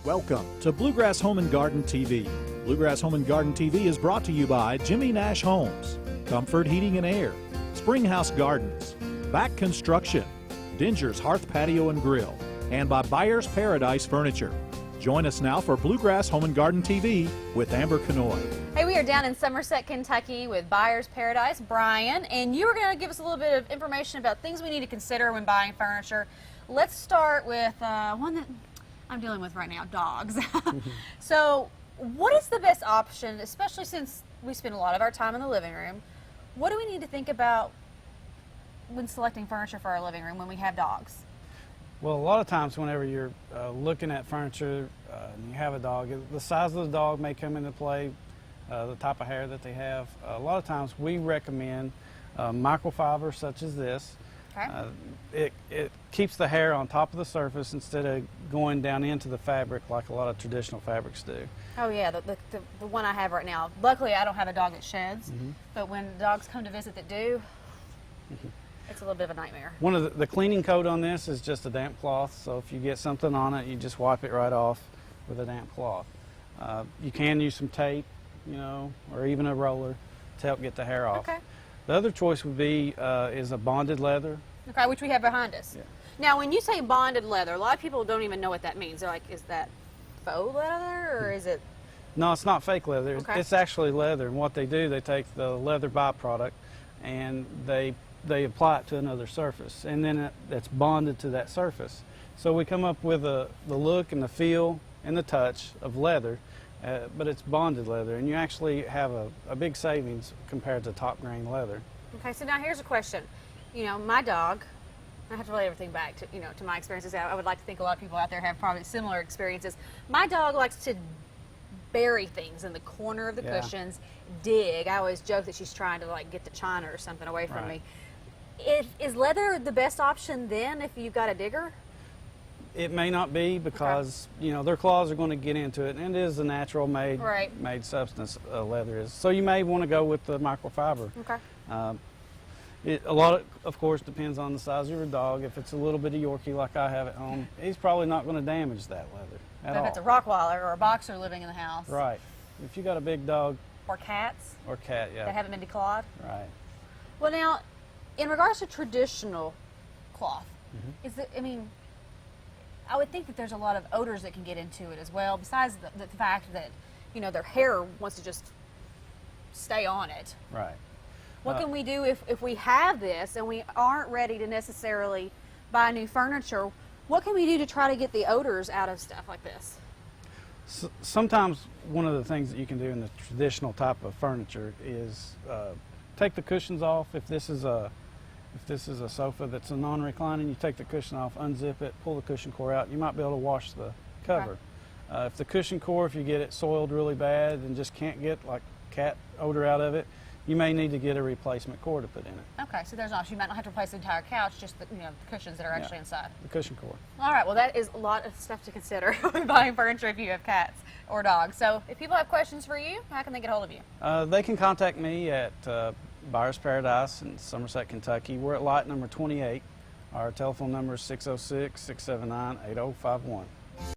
Welcome to Bluegrass Home and Garden TV. Bluegrass Home and Garden TV is brought to you by Jimmy Nash Homes, Comfort Heating and Air, Springhouse Gardens, Back Construction, Dinger's Hearth Patio and Grill, and by Buyer's Paradise Furniture. Join us now for Bluegrass Home and Garden TV with Amber Canoy. Hey, we are down in Somerset, Kentucky with Buyer's Paradise, Brian, and you are going to give us a little bit of information about things we need to consider when buying furniture. Let's start with one that I'm dealing with right now, dogs. So what is the best option, especially since we spend a lot of our time in the living room? What do we need to think about when selecting furniture for our living room when we have dogs? Well, a lot of times whenever you're looking at furniture and you have a dog, the size of the dog may come into play, the type of hair that they have. A lot of times we recommend microfiber such as this. Okay. It keeps the hair on top of the surface instead of going down into the fabric like a lot of traditional fabrics do. Oh yeah, the one I have right now. Luckily I don't have a dog that sheds, but when dogs come to visit that do, it's a little bit of a nightmare. One of the cleaning coat on this is just a damp cloth, so if you get something on it, you just wipe it right off with a damp cloth. You can use some tape, you know, or even a roller to help get the hair off. Okay. The other choice would be is a bonded leather. Okay, which we have behind us. Yeah. Now, when you say bonded leather, a lot of people don't even know what that means. They're like, is that faux leather or is it? No, it's not fake leather. Okay. It's actually leather, and what they do, they take the leather byproduct and they apply it to another surface, and then it's bonded to that surface. So we come up with the look and the feel and the touch of leather, but it's bonded leather, and you actually have a big savings compared to top grain leather. Okay, so now here's a question. You know, my dog, I have to relate everything back to, you know, to my experiences. I would like to think a lot of people out there have probably similar experiences. My dog likes to bury things in the corner of the cushions, dig. I always joke that she's trying to like get the china or something away from me. Is leather the best option then if you've got a digger? It may not be because, you know, their claws are going to get into it, and it is a natural made substance, leather is. So you may want to go with the microfiber. Okay. A lot, of course, depends on the size of your dog. If it's a little bit of Yorkie like I have at home, he's probably not going to damage that leather at all. But if it's a Rottweiler or a boxer living in the house. Right. If you got a big dog. Or cats. Or cat, yeah. That haven't been declawed. Right. Well, now, in regards to traditional cloth, is it, I mean, I would think that there's a lot of odors that can get into it as well, besides the fact that, you know, their hair wants to just stay on it. Right. What can we do if we have this and we aren't ready to necessarily buy new furniture? What can we do to try to get the odors out of stuff like this? Sometimes one of the things that you can do in the traditional type of furniture is take the cushions off. If this is a sofa that's a non-reclining, you take the cushion off, unzip it, pull the cushion core out. You might be able to wash the cover. Okay. If the cushion core, if you get it soiled really bad and just can't get like cat odor out of it, you may need to get a replacement core to put in it. Okay, so there's an option. You might not have to replace the entire couch, just the, you know, the cushions that are actually inside. The cushion core. All right, well that is a lot of stuff to consider when buying furniture if you have cats or dogs. So if people have questions for you, how can they get hold of you? They can contact me at Buyer's Paradise in Somerset, Kentucky. We're at lot number 28. Our telephone number is 606-679-8051.